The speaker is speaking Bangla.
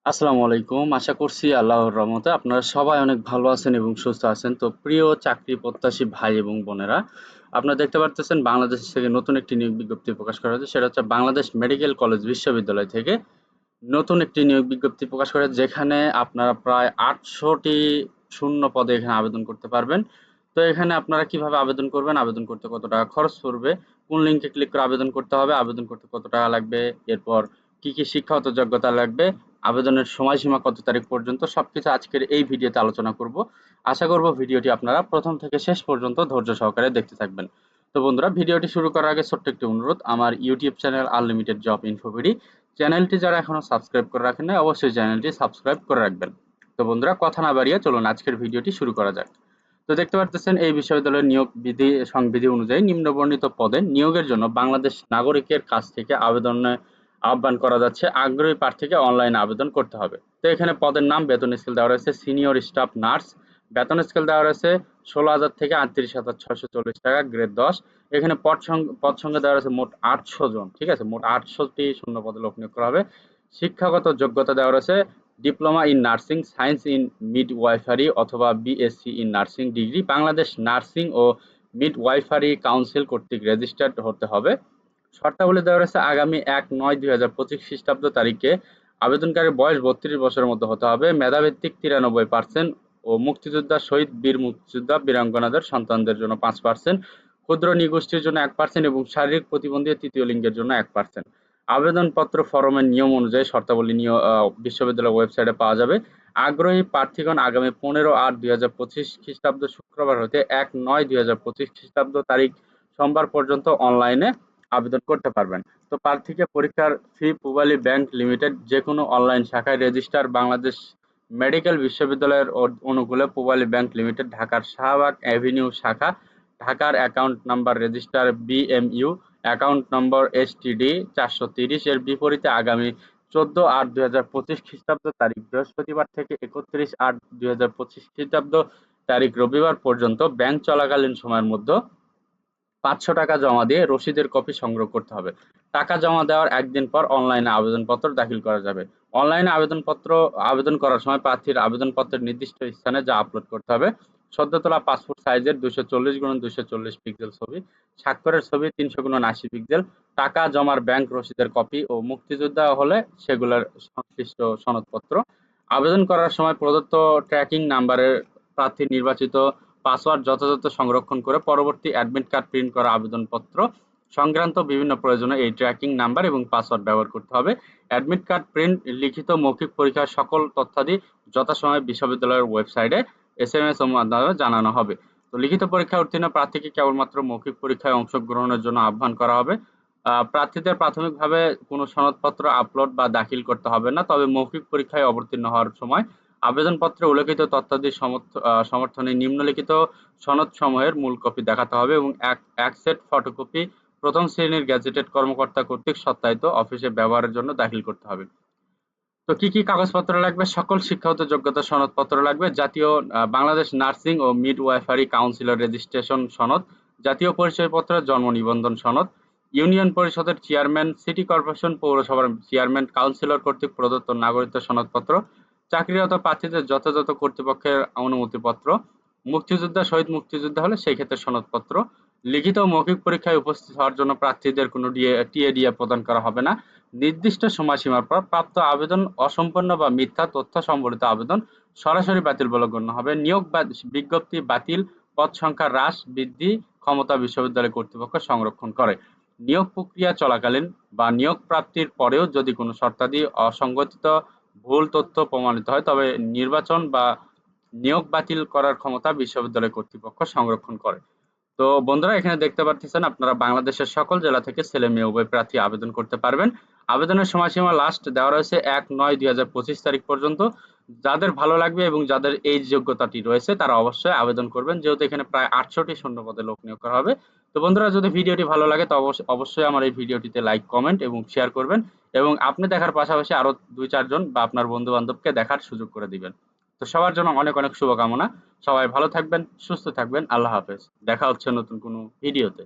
আসসালামু আলাইকুম। আশা করছি আল্লাহর রহমতে আপনারা সবাই অনেক ভালো আছেন এবং সুস্থ আছেন। তো প্রিয় চাকরি প্রত্যাশী ভাই এবং বোনেরা, আপনারা দেখতে পারতেছেন বাংলাদেশ থেকে নতুন একটি নিয়োগ বিজ্ঞপ্তি প্রকাশ করা হয়েছে। সেটা হচ্ছে বাংলাদেশ মেডিকেল কলেজ বিশ্ববিদ্যালয় থেকে নতুন একটি নিয়োগ বিজ্ঞপ্তি প্রকাশ করে, যেখানে আপনারা প্রায় ৮০০টি শূন্য পদে এখানে আবেদন করতে পারবেন। তো এখানে আপনারা কিভাবে আবেদন করবেন, আবেদন করতে কত টাকা খরচ পড়বে, কোন লিঙ্কে ক্লিক করে আবেদন করতে হবে, আবেদন করতে কত টাকা লাগবে, এরপর কি কি শিক্ষাগত যোগ্যতা লাগবে, আবেদনের সময়সীমা কত তারিখ পর্যন্ত, সবকিছু আজকের এই ভিডিওতে আলোচনা করব। আশা করব ভিডিওটি আপনারা প্রথম থেকে শেষ পর্যন্ত ধৈর্য সহকারে দেখতে থাকবেন। তো বন্ধুরা, ভিডিওটি শুরু করার আগে ছোট্ট একটি অনুরোধ, আমার YouTube channel unlimited job InfoBD চ্যানেলটি যারা এখনো সাবস্ক্রাইব করে রাখেন নাই, অবশ্যই চ্যানেলটি সাবস্ক্রাইব করে রাখবেন। তো বন্ধুরা, কথা না বাড়িয়ে চলুন আজকের ভিডিওটি শুরু করা যাক। তো দেখতে পারতেছেন এই বিশ্ববিদ্যালয়ের নিয়োগ বিধি সংবিধি অনুযায়ী নিম্নবর্ণিত পদে নিয়োগের জন্য বাংলাদেশ নাগরিকের কাছ থেকে আবেদনে আহ্বান করা যাচ্ছে। আগ্রহী প্রার্থীকে অনলাইনে আবেদন করতে হবে। তো এখানে পদের নাম, বেতন স্কেল দেওয়া রয়েছে সিনিয়র স্টাফ নার্স, বেতন স্কেল দেওয়া রয়েছে ১৬,০০০ থেকে ৩৮,৬৪০ টাকা, গ্রেড ১০। এখানে পদ সংখ্যা দেওয়া রয়েছে মোট ৮০০ জন। ঠিক আছে, মোট ৮০০টি শূন্য পদে লোক নিয়োগ করা হবে। শিক্ষাগত যোগ্যতা দেওয়া রয়েছে diploma in nursing, science in midwifery অথবা BSc in nursing degree. Bangladesh nursing ও মিডওয়াইফারি কাউন্সিল কর্তৃক রেজিস্টার্ড হতে হবে। শর্তাবলী দেওয়া রয়েছে আগামী ১-৯-২০২৫ খ্রিস্টাব্দ তারিখে আবেদনকারীর বয়স ৩২ বছরের মধ্যে হতে হবে। মেধাভিত্তিক ৯৩% ও মুক্তিযোদ্ধা, শহীদ, বীর মুক্তিযোদ্ধা, বীরাঙ্গনাদের সন্তানদের জন্য 5%, ক্ষুদ্র নৃগোষ্ঠীর জন্য 1% এবং শারীরিক প্রতিবন্ধী তৃতীয় লিঙ্গের জন্য 1%। আবেদনপত্র ফরমের নিয়ম অনুযায়ী শর্তাবলী বিশ্ববিদ্যালয়ের ওয়েবসাইটে পাওয়া যাবে। আগ্রহী প্রার্থীগণ আগামী ১৫-৮-২০২৫ খ্রিস্টাব্দ শুক্রবার হতে ১-৯-২০২৫ খ্রিস্টাব্দ তারিখ সোমবার পর্যন্ত অনলাইনে আবেদন করতে পারবেন। তো প্রার্থীকে পরীক্ষার ফি পূবালী ব্যাংক লিমিটেড যে কোনো অনলাইন শাখায় রেজিস্ট্রার বাংলাদেশ মেডিকেল বিশ্ববিদ্যালয়ের অনুকূলে পূবালী ব্যাংক লিমিটেড, ঢাকার শাহবাগ অ্যাভিনিউ শাখা, ঢাকার account number register BMU account number STD ৪৩০ এর বিপরীতে আগামী ১৪-৮-২০২৫ খ্রিস্টাব্দ তারিখ বৃহস্পতিবার থেকে ৩১-৮-২০২৫ খ্রিস্টাব্দ তারিখ রবিবার পর্যন্ত ব্যাংক চলাকালীন সময়ের মধ্যে ৫০০ টাকা জমা দিয়ে রসিদের কপি সংগ্রহ করতে হবে। টাকা জমা দেওয়ার একদিন পর অনলাইনে আবেদনপত্র দাখিল করা যাবে। অনলাইনে আবেদন করার সময় প্রার্থীর আবেদনপত্রের নির্দিষ্ট স্থানে যা আপলোড করতে হবে: সদ্য তোলা পাসপোর্ট সাইজের ২৪০x২৪০ পিক্সেল ছবি, স্বাক্ষরের ছবি ৩০০x৮০ পিক্সেল, টাকা জমার ব্যাংক রসিদের কপি ও মুক্তিযোদ্ধা হলে সেগুলোর সংশ্লিষ্ট সনদপত্র। আবেদন করার সময় প্রদত্ত ট্র্যাকিং নাম্বারের প্রার্থীর নির্বাচিত পাসওয়ার্ড যথাযথ সংরক্ষণ করে পরবর্তী অ্যাডমিট কার্ড প্রিন্ট করা আবেদনপত্র সংক্রান্ত বিভিন্ন প্রয়োজনে এই ট্র্যাকিং নাম্বার এবং পাসওয়ার্ড ব্যবহার করতে হবে। অ্যাডমিট কার্ড প্রিন্ট, লিখিত মৌখিক পরীক্ষার সকল তথ্যাদি যথাসময়ে বিশ্ববিদ্যালয়ের ওয়েবসাইটে এসএমএস মাধ্যমে জানানো হবে। তো লিখিত পরীক্ষায় উত্তীর্ণ প্রার্থীকে কেবলমাত্র মৌখিক পরীক্ষায় অংশগ্রহণের জন্য আহ্বান করা হবে। প্রার্থীদের প্রাথমিকভাবে কোনো সনদপত্র আপলোড বা দাখিল করতে হবে না, তবে মৌখিক পরীক্ষায় অবতীর্ণ হওয়ার সময় আবেদনপত্রে উল্লেখিত তথ্যাদি সমর্থনে নিম্নলিখিত সনদসমূহের মূল কপি দেখাতে হবে এবং এক সেট ফটোকপি প্রথম শ্রেণীর গেজেটেড কর্মকর্তা কর্তৃক সত্যায়িত অফিসে ব্যবহারের জন্য দাখিল করতে হবে। তো কি কি কাগজপত্র লাগবে? সকল শিক্ষাগত যোগ্যতা সনদপত্র লাগবে, জাতীয় বাংলাদেশ নার্সিং ও মিডওয়াইফারি কাউন্সিলের রেজিস্ট্রেশন সনদ, জাতীয় পরিচয়পত্র, জন্ম নিবন্ধন সনদ, ইউনিয়ন পরিষদের চেয়ারম্যান, সিটি কর্পোরেশন, পৌরসভার চেয়ারম্যান, কাউন্সিলর কর্তৃক প্রদত্ত নাগরিকত্ব সনদপত্র, চাকরিরত প্রার্থীদের যথাযথ কর্তৃপক্ষের অনুমতিপত্র, মুক্তিযোদ্ধা, শহীদ মুক্তিযোদ্ধা হলে সেই ক্ষেত্রে সনদপত্র। লিখিত ও মৌখিক পরীক্ষায় উপস্থিত হওয়ার জন্য প্রার্থীদের কোনো টিএডিএ প্রদান করা হবে না। নির্দিষ্ট সময়সীমার পর প্রাপ্ত আবেদন অসম্পূর্ণ বা মিথ্যা তথ্য সম্বলিত আবেদন সরাসরি বাতিল বলে গণ্য হবে। নিয়োগ বিজ্ঞপ্তি বাতিল, পদ সংখ্যা হ্রাস বৃদ্ধি ক্ষমতা বিশ্ববিদ্যালয় কর্তৃপক্ষ সংরক্ষণ করে। নিয়োগ প্রক্রিয়া চলাকালীন বা নিয়োগ প্রাপ্তির পরেও যদি কোনো শর্তাদি অসংগঠিত, ভুল তথ্য প্রমাণিত হয়, তবে নির্বাচন বা নিয়োগ বাতিল করার ক্ষমতা বিশ্ববিদ্যালয় কর্তৃপক্ষ সংরক্ষণ করে। তো বন্ধুরা, এখানে দেখতে পাচ্ছেন আপনারা বাংলাদেশের সকল জেলা থেকে ছেলে মেয়ে উভয় প্রার্থী আবেদন করতে পারবেন। আবেদনের সময়সীমা লাস্ট দেওয়া রয়েছে ১-৯-২০২৫ তারিখ পর্যন্ত। যাদের ভালো লাগবে এবং যাদের এই যোগ্যতাটি রয়েছে তারা অবশ্যই আবেদন করবেন, যেহেতু এখানে প্রায় ৮০০টি শূন্য পদে লোক নিয়োগ করা হবে। তো বন্ধুরা, যদি ভিডিওটি ভালো লাগে তো অবশ্যই আমার এই ভিডিওটিতে লাইক, কমেন্ট এবং শেয়ার করবেন এবং আপনি দেখার পাশাপাশি আরো ২-৪ জন বা আপনার বন্ধু বান্ধবকে দেখার সুযোগ করে দিবেন। তো সবার জন্য অনেক অনেক শুভকামনা। সবাই ভালো থাকবেন, সুস্থ থাকবেন। আল্লাহ হাফেজ। দেখা হচ্ছে নতুন কোনো ভিডিওতে।